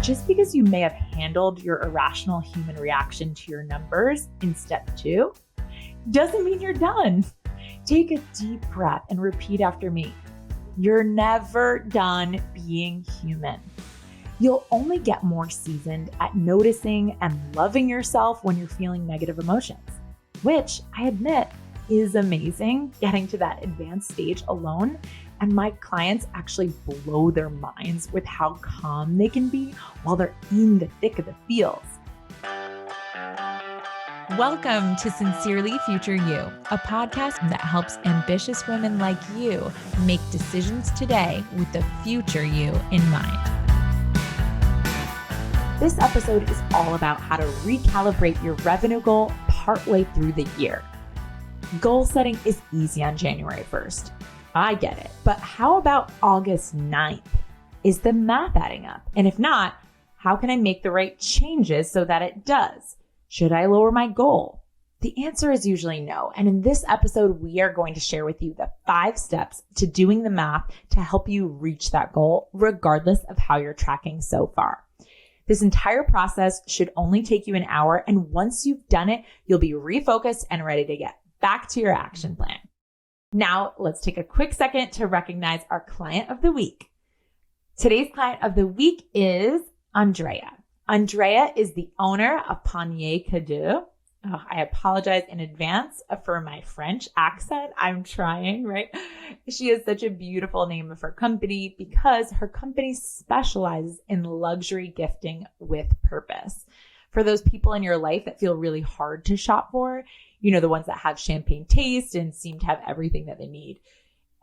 just because you may have handled your irrational human reaction to your numbers in step 2, doesn't mean you're done. Take a deep breath and repeat after me. You're never done being human. You'll only get more seasoned at noticing and loving yourself when you're feeling negative emotions, which I admit is amazing, getting to that advanced stage alone. And my clients actually blow their minds with how calm they can be while they're in the thick of the feels. Welcome to Sincerely Future You, a podcast that helps ambitious women like you make decisions today with the future you in mind. This episode is all about how to recalibrate your revenue goal partway through the year. Goal setting is easy on January 1st. I get it. But how about August 9th? Is the math adding up? And if not, how can I make the right changes so that it does? Should I lower my goal? The answer is usually no. And in this episode, we are going to share with you the 5 steps to doing the math to help you reach that goal, regardless of how you're tracking so far. This entire process should only take you an hour. And once you've done it, you'll be refocused and ready to get back to your action plan. Now, let's take a quick second to recognize our client of the week. Today's client of the week is Andrea. Andrea is the owner of Panier Cadeau. Oh, I apologize in advance for my French accent. I'm trying, right? She has such a beautiful name of her company because her company specializes in luxury gifting with purpose. For those people in your life that feel really hard to shop for, you know, the ones that have champagne taste and seem to have everything that they need.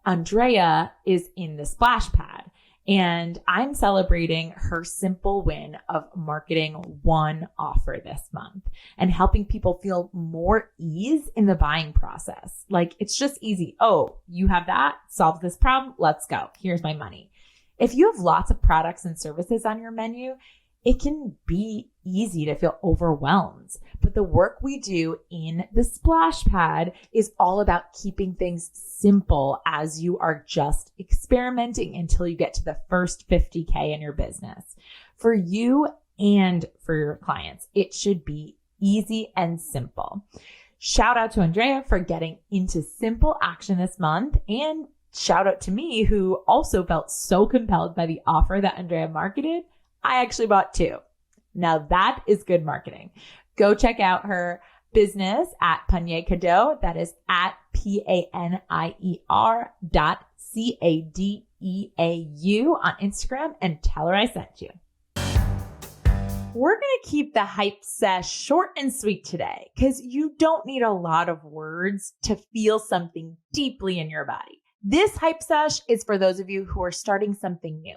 Andrea is in the splash pad. And I'm celebrating her simple win of marketing one offer this month and helping people feel more ease in the buying process. Like, it's just easy. Oh, you have that? Solve this problem? Let's go. Here's my money. If you have lots of products and services on your menu, it can be easy to feel overwhelmed. But the work we do in the splash pad is all about keeping things simple as you are just experimenting until you get to the first 50K in your business. For you and for your clients, it should be easy and simple. Shout out to Andrea for getting into simple action this month, and shout out to me, who also felt so compelled by the offer that Andrea marketed. I actually bought 2. Now that is good marketing. Go check out her business at Panier Cadeau. That is at PANIER.CADEAU on Instagram, and tell her I sent you. We're going to keep the hype sesh short and sweet today because you don't need a lot of words to feel something deeply in your body. This hype sesh is for those of you who are starting something new.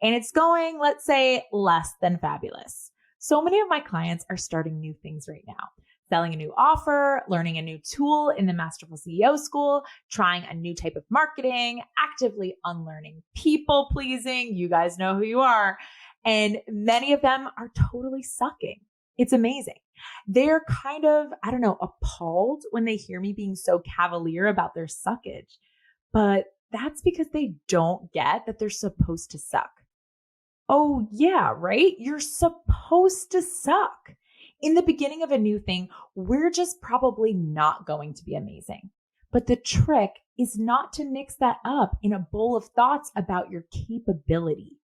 And it's going, let's say, less than fabulous. So many of my clients are starting new things right now, selling a new offer, learning a new tool in the Masterful CEO School, trying a new type of marketing, actively unlearning people pleasing. You guys know who you are. And many of them are totally sucking. It's amazing. They're kind of, appalled when they hear me being so cavalier about their suckage. But that's because they don't get that they're supposed to suck. Oh yeah, right? You're supposed to suck. In the beginning of a new thing, we're just probably not going to be amazing. But the trick is not to mix that up in a bowl of thoughts about your capability.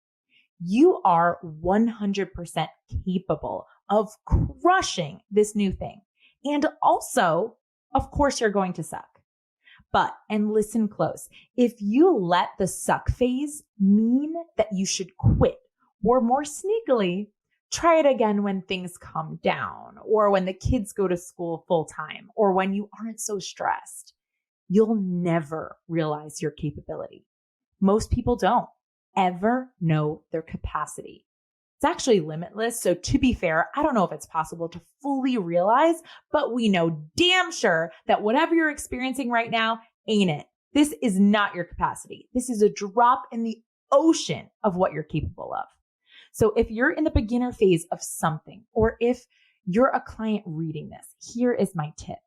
You are 100% capable of crushing this new thing. And also, of course, you're going to suck. But, and listen close, if you let the suck phase mean that you should quit, or more sneakily, try it again when things calm down, or when the kids go to school full time, or when you aren't so stressed, you'll never realize your capability. Most people don't ever know their capacity. It's actually limitless. So to be fair, I don't know if it's possible to fully realize, but we know damn sure that whatever you're experiencing right now ain't it. This is not your capacity. This is a drop in the ocean of what you're capable of. So if you're in the beginner phase of something, or if you're a client reading this, here is my tip.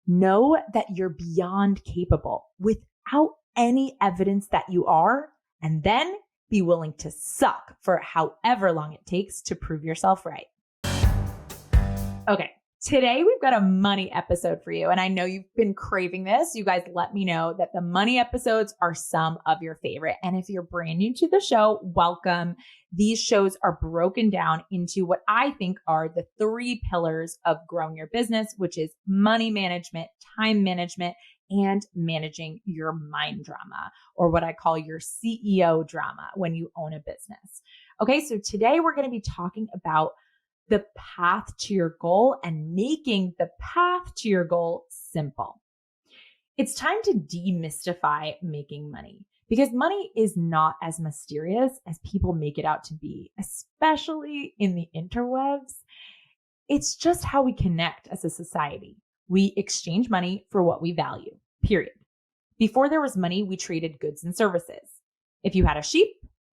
Know that you're beyond capable without any evidence that you are, and then be willing to suck for however long it takes to prove yourself right. Okay, today we've got a money episode for you. And I know you've been craving this. You guys let me know that the money episodes are some of your favorite. And if you're brand new to the show, welcome. These shows are broken down into what I think are the 3 pillars of growing your business, which is money management, time management, and managing your mind drama, or what I call your CEO drama when you own a business. Okay, so today we're going to be talking about the path to your goal and making the path to your goal simple. It's time to demystify making money, because money is not as mysterious as people make it out to be, especially in the interwebs. It's just how we connect as a society. We exchange money for what we value, period. Before there was money, we traded goods and services. If you had a sheep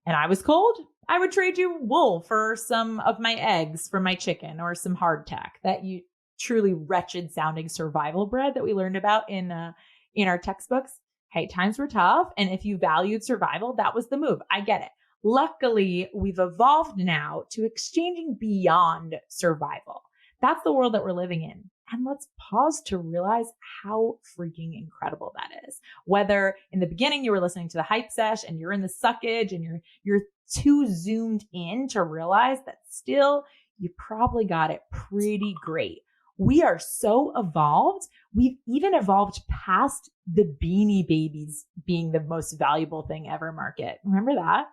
and I was cold, I would trade you wool for some of my eggs for my chicken, or some hardtack, that you truly wretched sounding survival bread that we learned about in our textbooks. Hey, times were tough. And if you valued survival, that was the move. I get it. Luckily, we've evolved now to exchanging beyond survival. That's the world that we're living in. And let's pause to realize how freaking incredible that is. Whether in the beginning you were listening to the hype sesh and you're in the suckage and you're too zoomed in to realize that still you probably got it pretty great. We are so evolved. We've even evolved past the Beanie Babies being the most valuable thing ever market. Remember that?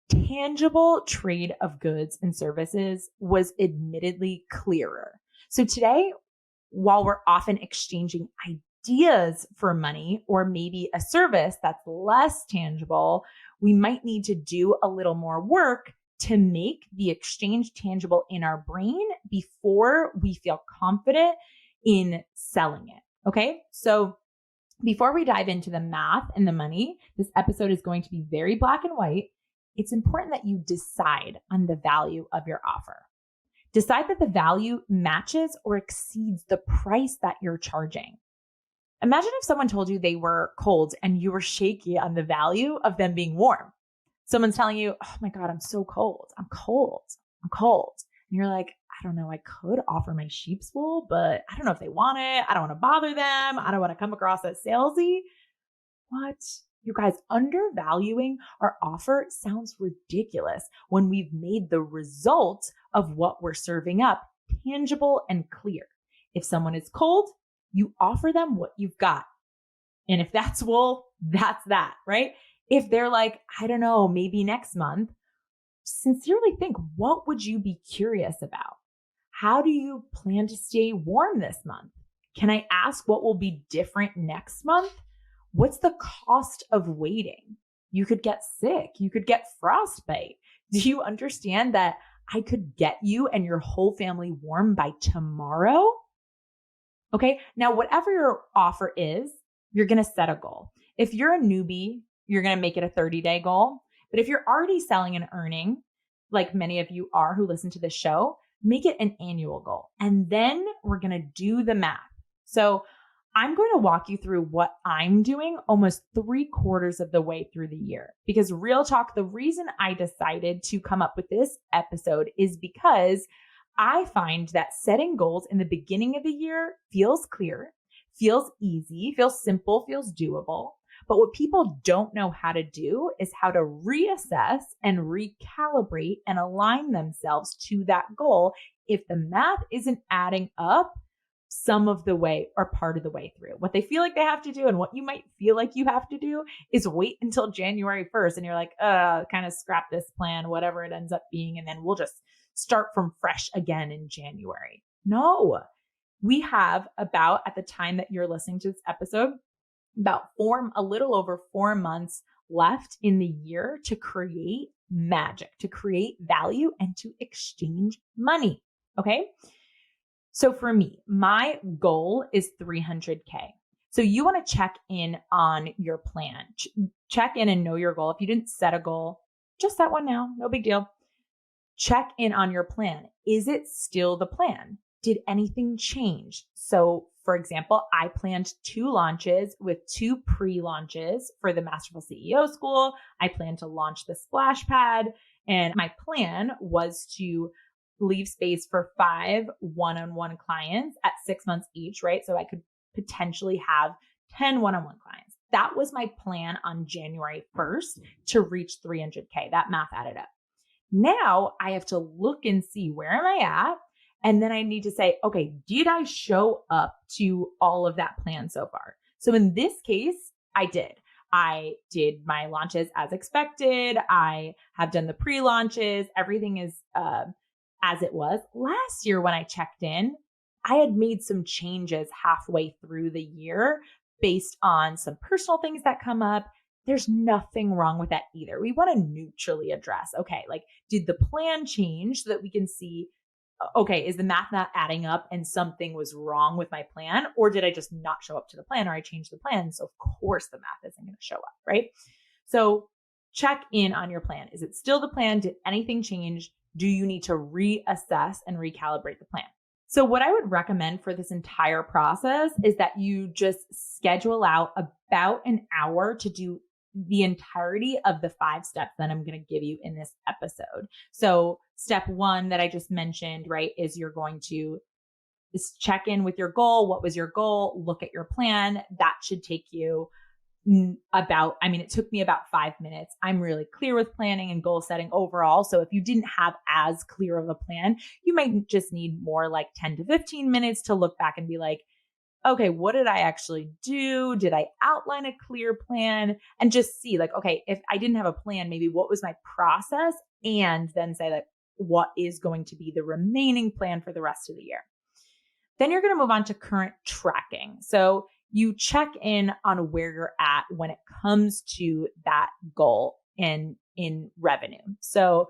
Tangible trade of goods and services was admittedly clearer. So today, while we're often exchanging ideas for money, or maybe a service that's less tangible, we might need to do a little more work to make the exchange tangible in our brain before we feel confident in selling it. Okay. So before we dive into the math and the money, this episode is going to be very black and white. It's important that you decide on the value of your offer. Decide that the value matches or exceeds the price that you're charging. Imagine if someone told you they were cold and you were shaky on the value of them being warm. Someone's telling you, oh my God, I'm so cold. I'm cold. I'm cold. And you're like, I don't know, I could offer my sheep's wool, but I don't know if they want it. I don't want to bother them. I don't want to come across as salesy. What? You guys, undervaluing our offer sounds ridiculous when we've made the result of what we're serving up tangible and clear. If someone is cold, you offer them what you've got. And if that's wool, that's that, right? If they're like, I don't know, maybe next month, sincerely think, what would you be curious about? How do you plan to stay warm this month? Can I ask what will be different next month? What's the cost of waiting? You could get sick. You could get frostbite. Do you understand that I could get you and your whole family warm by tomorrow? Okay. Now, whatever your offer is, you're going to set a goal. If you're a newbie, you're going to make it a 30-day goal. But if you're already selling and earning, like many of you are who listen to this show, make it an annual goal. And then we're going to do the math. So I'm going to walk you through what I'm doing almost 3/4 of the way through the year. Because real talk, the reason I decided to come up with this episode is because I find that setting goals in the beginning of the year feels clear, feels easy, feels simple, feels doable. But what people don't know how to do is how to reassess and recalibrate and align themselves to that goal if the math isn't adding up some of the way or part of the way through. What they feel like they have to do and what you might feel like you have to do is wait until January 1st. And you're like, kind of scrap this plan, whatever it ends up being. And then we'll just start from fresh again in January. No, we have about, at the time that you're listening to this episode, about a little over 4 months left in the year to create magic, to create value, and to exchange money. Okay. So for me, my goal is 300K. So you want to check in on your plan. Check in and know your goal. If you didn't set a goal, just set one now. No big deal. Check in on your plan. Is it still the plan? Did anything change? So for example, I planned 2 launches with 2 pre-launches for the Masterful CEO School. I plan to launch the Splash Pad, and my plan was to leave space for 5 one-on-one clients at 6 months each, right? So I could potentially have 10 one-on-one clients. That was my plan on January 1st to reach 300K. That math added up. Now I have to look and see, where am I at? And then I need to say, okay, did I show up to all of that plan so far? So in this case, I did. I did my launches as expected. I have done the pre-launches. Everything is as it was. Last year when I checked in, I had made some changes halfway through the year based on some personal things that come up. There's nothing wrong with that either. We want to neutrally address, okay, like, did the plan change so that we can see, okay, is the math not adding up and something was wrong with my plan? Or did I just not show up to the plan, or I changed the plan? So of course the math isn't going to show up, right? So check in on your plan. Is it still the plan? Did anything change? Do you need to reassess and recalibrate the plan? So what I would recommend for this entire process is that you just schedule out about an hour to do the entirety of the 5 steps that I'm going to give you in this episode. So step 1 that I just mentioned, right, is you're going to check in with your goal. What was your goal? Look at your plan. That should take you it took me about 5 minutes. I'm really clear with planning and goal setting overall. So if you didn't have as clear of a plan, you might just need more like 10 to 15 minutes to look back and be like, okay, what did I actually do? Did I outline a clear plan? And just see like, okay, if I didn't have a plan, maybe what was my process? And then say like, what is going to be the remaining plan for the rest of the year? Then you're going to move on to current tracking. So you check in on where you're at when it comes to that goal in revenue. So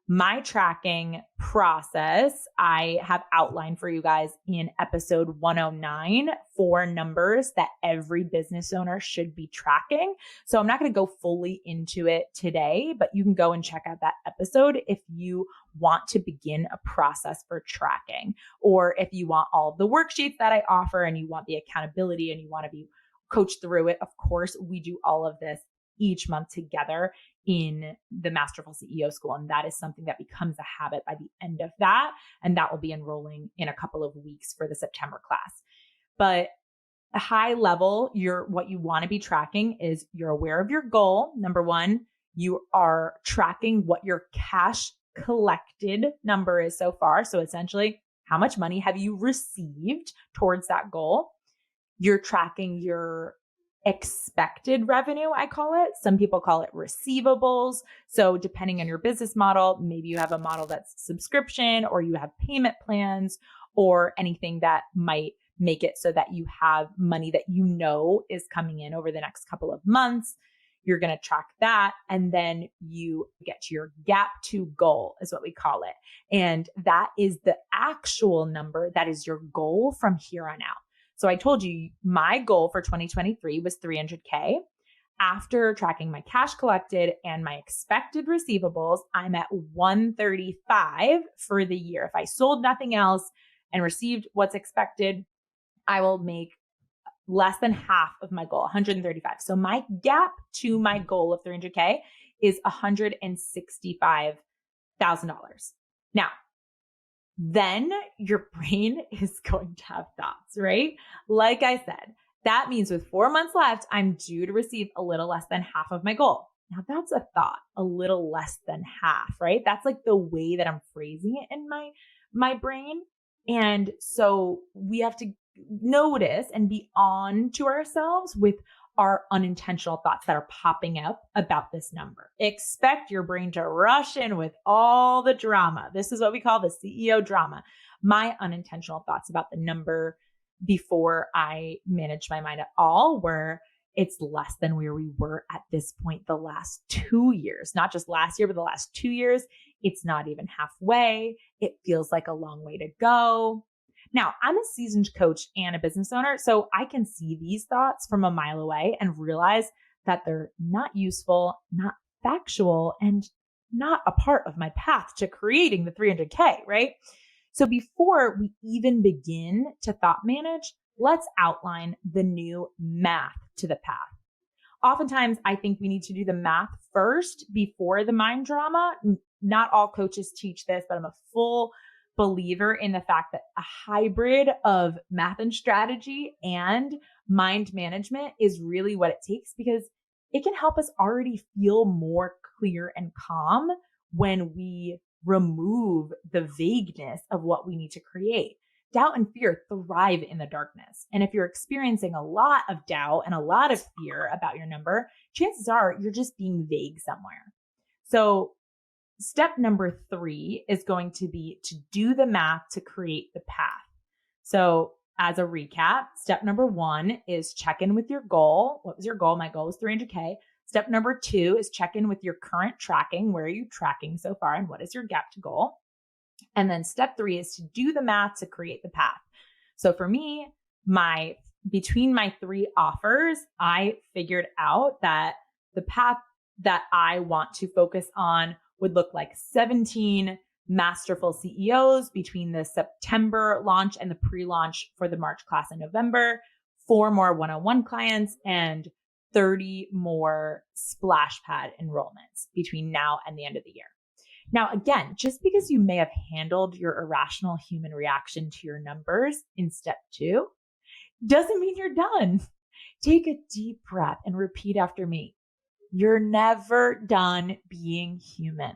my tracking process, I have outlined for you guys in episode 109, 4 numbers that every business owner should be tracking. So I'm not going to go fully into it today, but you can go and check out that episode if you want to begin a process for tracking, or if you want all of the worksheets that I offer and you want the accountability and you want to be coached through it. Of course, we do all of this each month together in the Masterful CEO School. And that is something that becomes a habit by the end of that. And that will be enrolling in a couple of weeks for the September class. But a high level, what you want to be tracking is you're aware of your goal. Number 1, you are tracking what your cash collected number is so far. So essentially, how much money have you received towards that goal? You're tracking your expected revenue, I call it. Some people call it receivables. So depending on your business model, maybe you have a model that's subscription, or you have payment plans, or anything that might make it so that you have money that you know is coming in over the next couple of months. You're going to track that. And then you get to your gap to goal is what we call it. And that is the actual number that is your goal from here on out. So I told you my goal for 2023 was 300K. After tracking my cash collected and my expected receivables, I'm at 135 for the year. If I sold nothing else and received what's expected, I will make less than half of my goal, 135. So my gap to my goal of 300K is $165,000. Now, then your brain is going to have thoughts, right? Like I said, that means with 4 months left, I'm due to receive a little less than half of my goal. Now that's a thought, a little less than half, right? That's like the way that I'm phrasing it in my brain. And so we have to notice and be on to ourselves with our unintentional thoughts that are popping up about this number. Expect your brain to rush in with all the drama. This is what we call the CEO drama. My unintentional thoughts about the number before I managed my mind at all were it's less than where we were at this point the last 2 years, not just last year, but the last 2 years. It's not even halfway. It feels like a long way to go. Now, I'm a seasoned coach and a business owner, so I can see these thoughts from a mile away and realize that they're not useful, not factual, and not a part of my path to creating the 300K, right? So before we even begin to thought manage, let's outline the new math to the path. Oftentimes, I think we need to do the math first before the mind drama. Not all coaches teach this, but I'm a full believer in the fact that a hybrid of math and strategy and mind management is really what it takes, because it can help us already feel more clear and calm when we remove the vagueness of what we need to create. Doubt and fear thrive in the darkness. And if you're experiencing a lot of doubt and a lot of fear about your number, chances are you're just being vague somewhere. So step number 3 is going to be to do the math to create the path. So as a recap, step number 1 is check in with your goal. What was your goal? My goal was 300K. Step number 2 is check in with your current tracking. Where are you tracking so far? And what is your gap to goal? And then step 3 is to do the math to create the path. So for me, between my 3 offers, I figured out that the path that I want to focus on would look like 17 masterful CEOs between the September launch and the pre-launch for the March class in November, 4 more one-on-one clients, and 30 more splash pad enrollments between now and the end of the year. Now, again, just because you may have handled your irrational human reaction to your numbers in step 2 doesn't mean you're done. Take a deep breath and repeat after me. You're never done being human.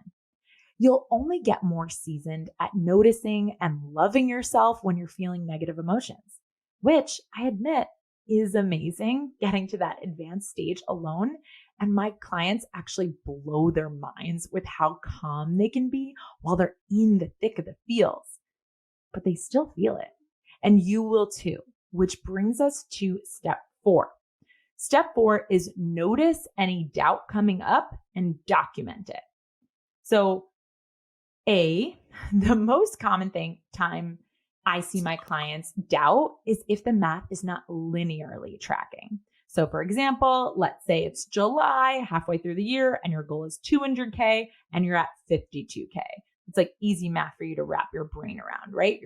You'll only get more seasoned at noticing and loving yourself when you're feeling negative emotions, which I admit is amazing, getting to that advanced stage alone. And my clients actually blow their minds with how calm they can be while they're in the thick of the feels, but they still feel it. And you will too, which brings us to step 4. Step 4 is notice any doubt coming up and document it. So the most common time I see my clients doubt is if the math is not linearly tracking. So for example, let's say it's July, halfway through the year, and your goal is 200K and you're at 52K. It's like easy math for you to wrap your brain around, right?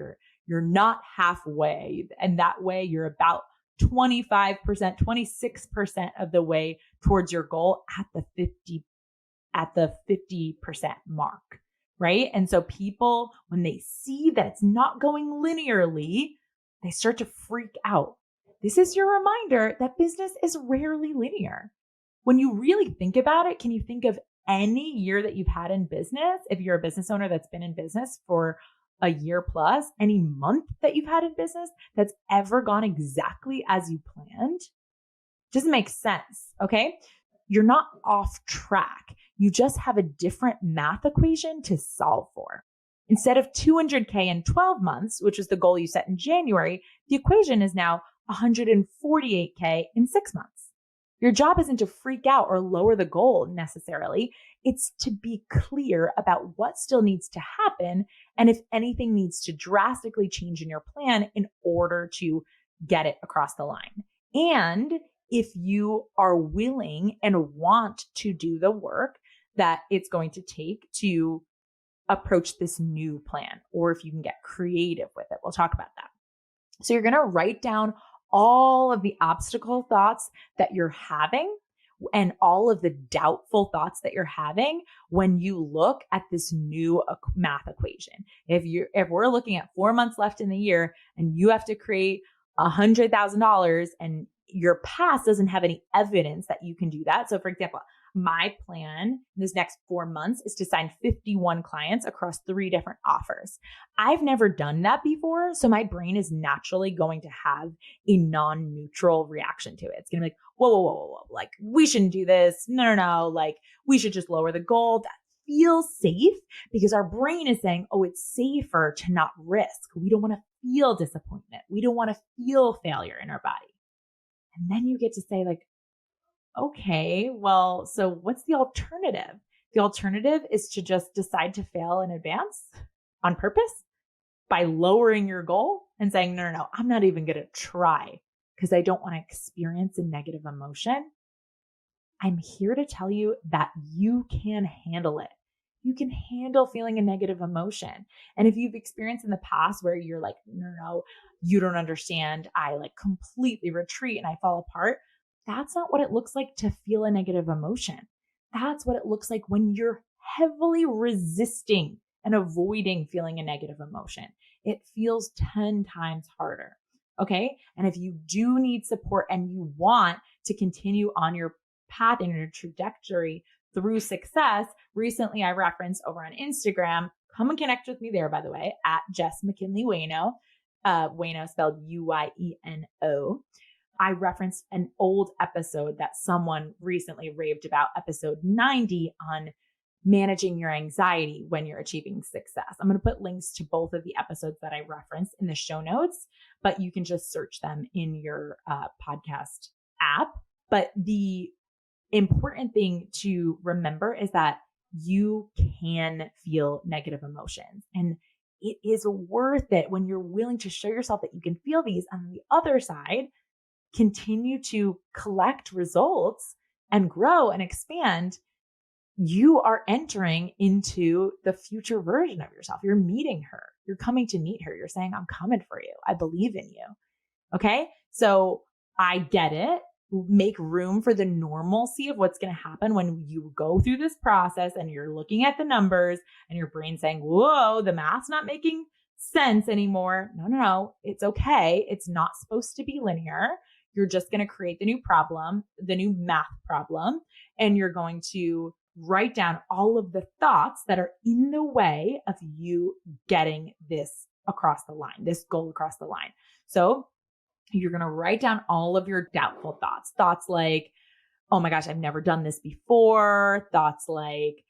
You're not halfway, and that way you're about 25%, 26% of the way towards your goal at the 50% mark, right? And so people, when they see that it's not going linearly, they start to freak out. This is your reminder that business is rarely linear. When you really think about it, can you think of any year that you've had in business? If you're a business owner that's been in business for a year plus, any month that you've had in business that's ever gone exactly as you planned? Doesn't make sense, okay? You're not off track. You just have a different math equation to solve for. Instead of 200K in 12 months, which was the goal you set in January, the equation is now 148K in 6 months. Your job isn't to freak out or lower the goal necessarily. It's to be clear about what still needs to happen and if anything needs to drastically change in your plan in order to get it across the line. And if you are willing and want to do the work that it's going to take to approach this new plan, or if you can get creative with it. We'll talk about that. So you're going to write down all of the obstacle thoughts that you're having and all of the doubtful thoughts that you're having when you look at this new math equation. If we're looking at 4 months left in the year and you have to create $100,000 and your past doesn't have any evidence that you can do that. So for example, my plan in this next 4 months is to sign 51 clients across 3 different offers. I've never done that before, so my brain is naturally going to have a non-neutral reaction to it. It's going to be like, whoa. Like, we shouldn't do this. No. Like, we should just lower the goal. That feels safe because our brain is saying, oh, it's safer to not risk. We don't want to feel disappointment. We don't want to feel failure in our body. And then you get to say like, okay, well, so what's the alternative? The alternative is to just decide to fail in advance on purpose by lowering your goal and saying, no, I'm not even going to try because I don't want to experience a negative emotion. I'm here to tell you that you can handle it. you can handle feeling a negative emotion. And if you've experienced in the past where you're like, no, you don't understand, I like completely retreat and I fall apart, that's not what it looks like to feel a negative emotion. That's what it looks like when you're heavily resisting and avoiding feeling a negative emotion. It feels 10 times harder. Okay. And if you do need support and you want to continue on your path and your trajectory through success, recently I referenced over on Instagram, come and connect with me there, by the way, at Jess McKinley Wayno, Wayno spelled UYeno. I referenced an old episode that someone recently raved about, episode 90, on managing your anxiety when you're achieving success. I'm going to put links to both of the episodes that I referenced in the show notes, but you can just search them in your podcast app. But the important thing to remember is that you can feel negative emotions, and it is worth it when you're willing to show yourself that you can feel these. On the other side, continue to collect results and grow and expand. You are entering into the future version of yourself. You're meeting her. You're coming to meet her. You're saying, I'm coming for you. I believe in you. Okay. So I get it. Make room for the normalcy of what's going to happen when you go through this process and you're looking at the numbers and your brain's saying, whoa, the math's not making sense anymore. No. It's okay. It's not supposed to be linear. You're just going to create the new problem, the new math problem, and you're going to write down all of the thoughts that are in the way of you getting this across the line, this goal across the line. So you're going to write down all of your doubtful thoughts like, oh my gosh, I've never done this before. Thoughts like,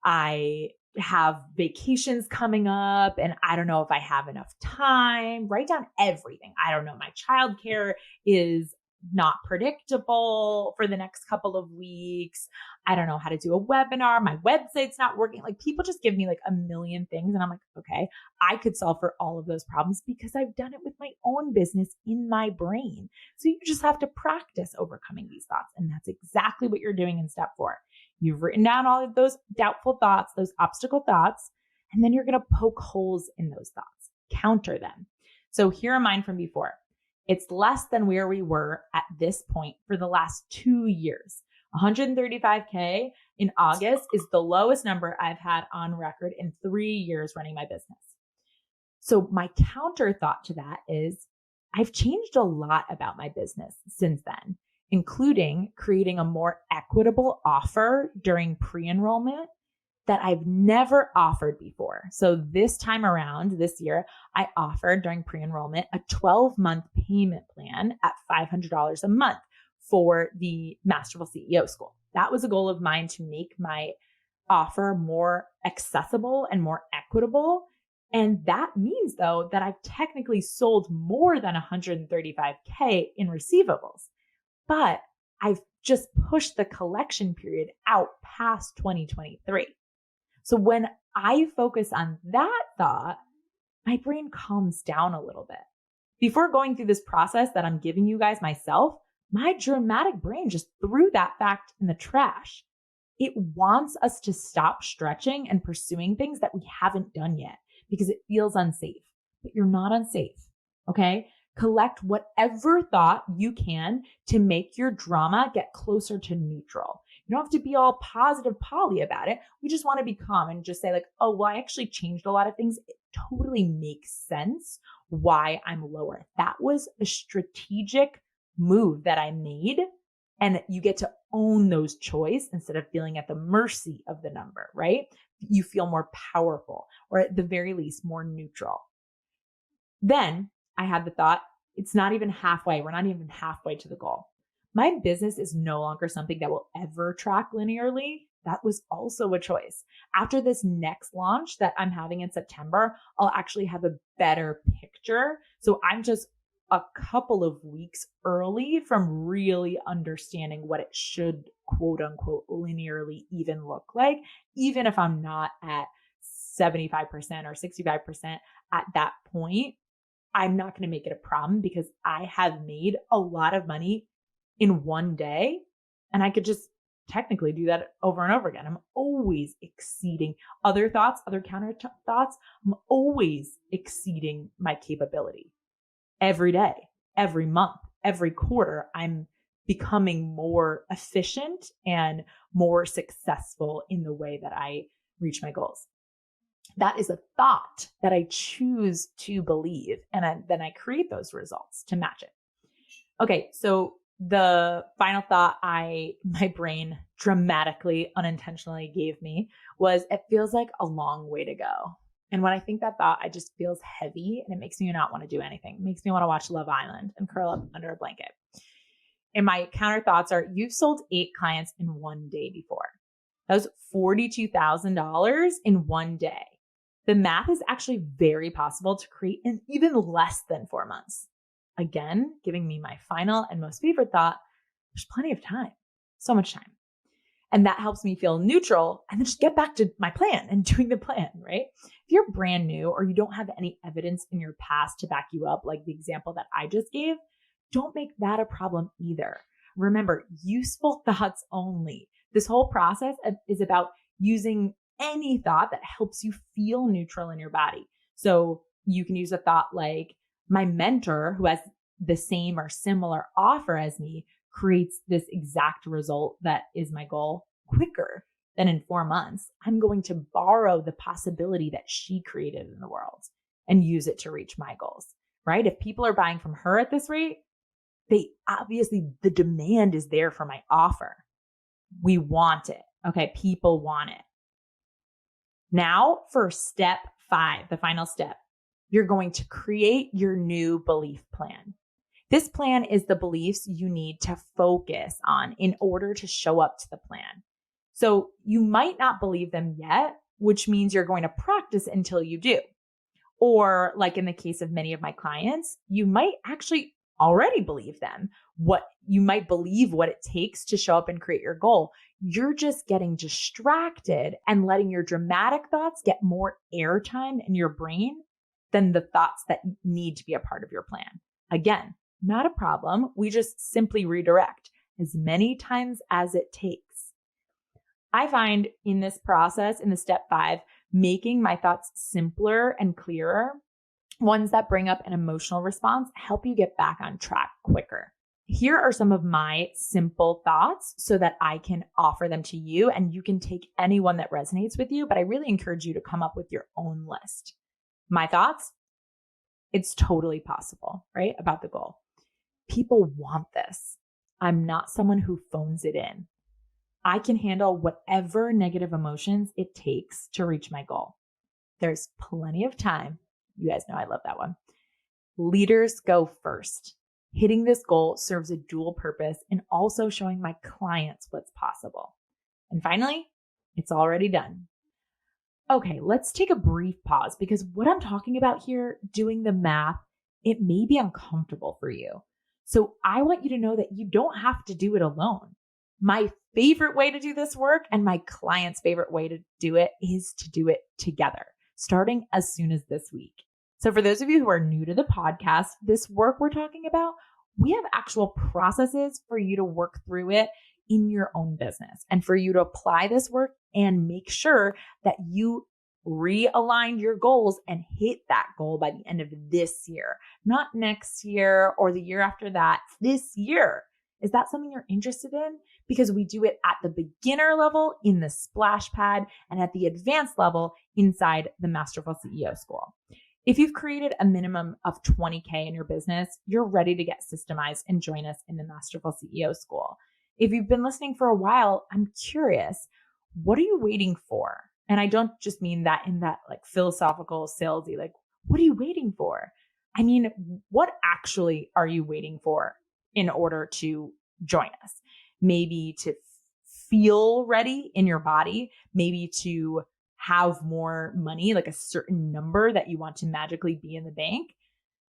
I have vacations coming up and I don't know if I have enough time. Write down everything. I don't know. My childcare is not predictable for the next couple of weeks. I don't know how to do a webinar. My website's not working. Like, people just give me like a million things. And I'm like, okay, I could solve for all of those problems because I've done it with my own business in my brain. So you just have to practice overcoming these thoughts. And that's exactly what you're doing in step 4. You've written down all of those doubtful thoughts, those obstacle thoughts, and then you're going to poke holes in those thoughts, counter them. So here are mine from before. It's less than where we were at this point for the last 2 years. 135K in August is the lowest number I've had on record in 3 years running my business. So my counter thought to that is, I've changed a lot about my business since then, including creating a more equitable offer during pre-enrollment that I've never offered before. So this time around, this year, I offered during pre-enrollment a 12-month payment plan at $500 a month for the Masterful CEO School. That was a goal of mine, to make my offer more accessible and more equitable. And that means, though, that I've technically sold more than 135K in receivables, but I've just pushed the collection period out past 2023. So when I focus on that thought, my brain calms down a little bit. Before going through this process that I'm giving you guys myself, my dramatic brain just threw that fact in the trash. It wants us to stop stretching and pursuing things that we haven't done yet because it feels unsafe, but you're not unsafe. Okay. Collect whatever thought you can to make your drama get closer to neutral. You don't have to be all positive Polly about it. We just want to be calm and just say like, oh, well, I actually changed a lot of things. It totally makes sense why I'm lower. That was a strategic move that I made. And you get to own those choices instead of feeling at the mercy of the number, right? You feel more powerful, or at the very least, more neutral. Then I had the thought, it's not even halfway. We're not even halfway to the goal. My business is no longer something that will ever track linearly. That was also a choice. After this next launch that I'm having in September, I'll actually have a better picture. So I'm just a couple of weeks early from really understanding what it should, quote unquote, linearly even look like, even if I'm not at 75% or 65% at that point. I'm not going to make it a problem because I have made a lot of money in one day and I could just technically do that over and over again. I'm always exceeding other thoughts, other counter thoughts. I'm always exceeding my capability every day, every month, every quarter. I'm becoming more efficient and more successful in the way that I reach my goals. That is a thought that I choose to believe. And then I create those results to match it. Okay, so the final thought my brain dramatically, unintentionally gave me was, it feels like a long way to go. And when I think that thought, I just feels heavy and it makes me not want to do anything. It makes me want to watch Love Island and curl up under a blanket. And my counter thoughts are, you've sold 8 clients in one day before. That was $42,000 in one day. The math is actually very possible to create in even less than 4 months. Again, giving me my final and most favorite thought, there's plenty of time, so much time. And that helps me feel neutral and then just get back to my plan and doing the plan, right? If you're brand new or you don't have any evidence in your past to back you up, like the example that I just gave, don't make that a problem either. Remember, useful thoughts only. This whole process is about using any thought that helps you feel neutral in your body. So you can use a thought like, my mentor who has the same or similar offer as me creates this exact result that is my goal quicker than in 4 months. I'm going to borrow the possibility that she created in the world and use it to reach my goals, right? If people are buying from her at this rate, the demand is there for my offer. We want it. Okay. People want it. Now for step 5, the final step, you're going to create your new belief plan. This plan is the beliefs you need to focus on in order to show up to the plan. So you might not believe them yet, which means you're going to practice until you do. Or like in the case of many of my clients, you might actually already believe them. You might believe what it takes to show up and create your goal. You're just getting distracted and letting your dramatic thoughts get more airtime in your brain than the thoughts that need to be a part of your plan. Again, not a problem. We just simply redirect as many times as it takes. I find in this process, in the step 5, making my thoughts simpler and clearer, ones that bring up an emotional response, help you get back on track quicker. Here are some of my simple thoughts so that I can offer them to you, and you can take any one that resonates with you, but I really encourage you to come up with your own list. My thoughts, it's totally possible, right? About the goal. People want this. I'm not someone who phones it in. I can handle whatever negative emotions it takes to reach my goal. There's plenty of time. You guys know I love that one. Leaders go first. Hitting this goal serves a dual purpose and also showing my clients what's possible. And finally, it's already done. Okay, let's take a brief pause because what I'm talking about here, doing the math, it may be uncomfortable for you. So I want you to know that you don't have to do it alone. My favorite way to do this work and my client's favorite way to do it is to do it together, starting as soon as this week. So for those of you who are new to the podcast, this work we're talking about, we have actual processes for you to work through it in your own business and for you to apply this work and make sure that you realign your goals and hit that goal by the end of this year, not next year or the year after that, this year. Is that something you're interested in? Because we do it at the beginner level in the splash pad and at the advanced level inside the Masterful CEO School. If you've created a minimum of 20K in your business, you're ready to get systemized and join us in the Masterful CEO School. If you've been listening for a while, I'm curious, what are you waiting for? And I don't just mean that in that like philosophical, salesy, like, what are you waiting for? I mean, what actually are you waiting for in order to join us? Maybe to feel ready in your body, maybe to have more money, like a certain number that you want to magically be in the bank.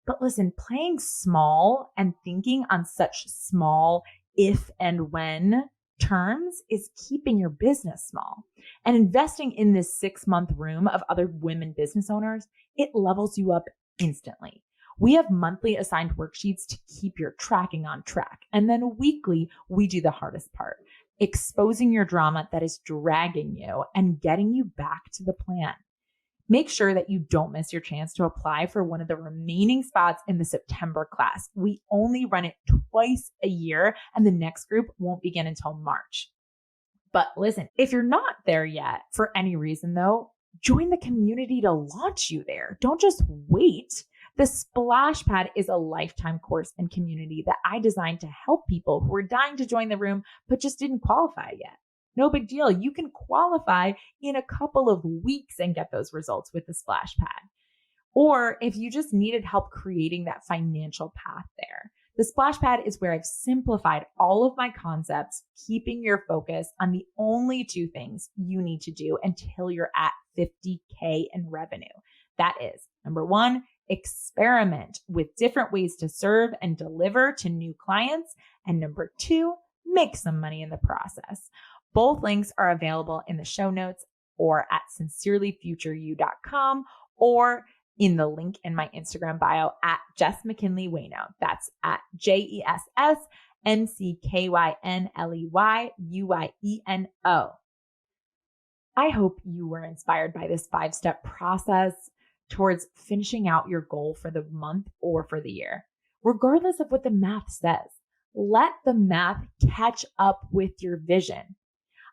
But listen, playing small and thinking on such small if and when terms is keeping your business small. And investing in this 6-month room of other women business owners, it levels you up instantly. We have monthly assigned worksheets to keep your tracking on track. And then weekly, we do the hardest part. exposing your drama that is dragging you and getting you back to the plan. Make sure that you don't miss your chance to apply for one of the remaining spots in the September class. We only run it twice a year, and the next group won't begin until March. But listen, if you're not there yet for any reason though, join the community to launch you there. Don't just wait. The Splash Pad is a lifetime course and community that I designed to help people who are dying to join the room but just didn't qualify yet. No big deal. You can qualify in a couple of weeks and get those results with the Splash Pad. Or if you just needed help creating that financial path there, the Splash Pad is where I've simplified all of my concepts, keeping your focus on the only two things you need to do until you're at 50K in revenue. That is, number one, experiment with different ways to serve and deliver to new clients. And number two, make some money in the process. Both links are available in the show notes or at sincerelyfutureyou.com or in the link in my Instagram bio at Jess McKinley Wayno. That's at JessMcKinleyUyeno. I hope you were inspired by this 5-step process towards finishing out your goal for the month or for the year, regardless of what the math says. Let the math catch up with your vision.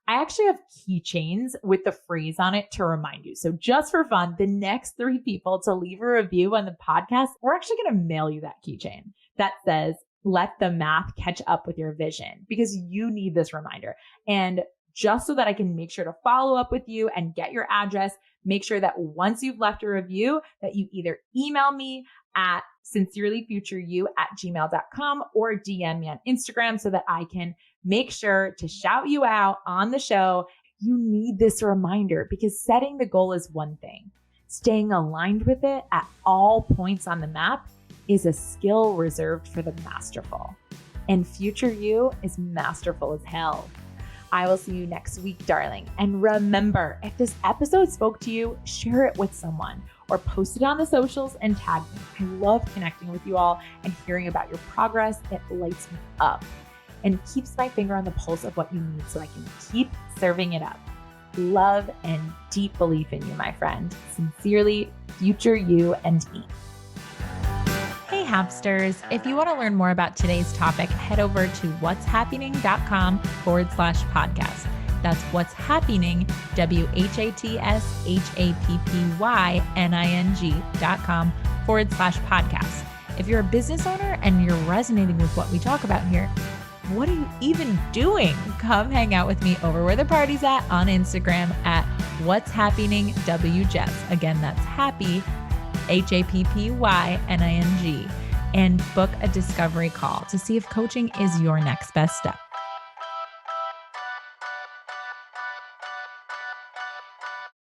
I actually have keychains with the phrase on it to remind you. So just for fun, the next 3 people to leave a review on the podcast, we're actually going to mail you that keychain that says, let the math catch up with your vision, because you need this reminder. And just so that I can make sure to follow up with you and get your address, make sure that once you've left a review that you either email me at sincerelyfutureyou@gmail.com or DM me on Instagram so that I can make sure to shout you out on the show. You need this reminder because setting the goal is one thing. Staying aligned with it at all points on the map is a skill reserved for the masterful. And future you is masterful as hell. I will see you next week, darling. And remember, if this episode spoke to you, share it with someone or post it on the socials and tag me. I love connecting with you all and hearing about your progress. It lights me up and keeps my finger on the pulse of what you need so I can keep serving it up. Love and deep belief in you, my friend. Sincerely, future you and me. Hey Hapsters, if you want to learn more about today's topic, head over to what'shappening.com/podcast. That's what's happening, what'shappening.com/podcast. If you're a business owner and you're resonating with what we talk about here, what are you even doing? Come hang out with me over where the party's at on Instagram at What's Happening WJess. Again, that's happy, HAPPYNING, and book a discovery call to see if coaching is your next best step.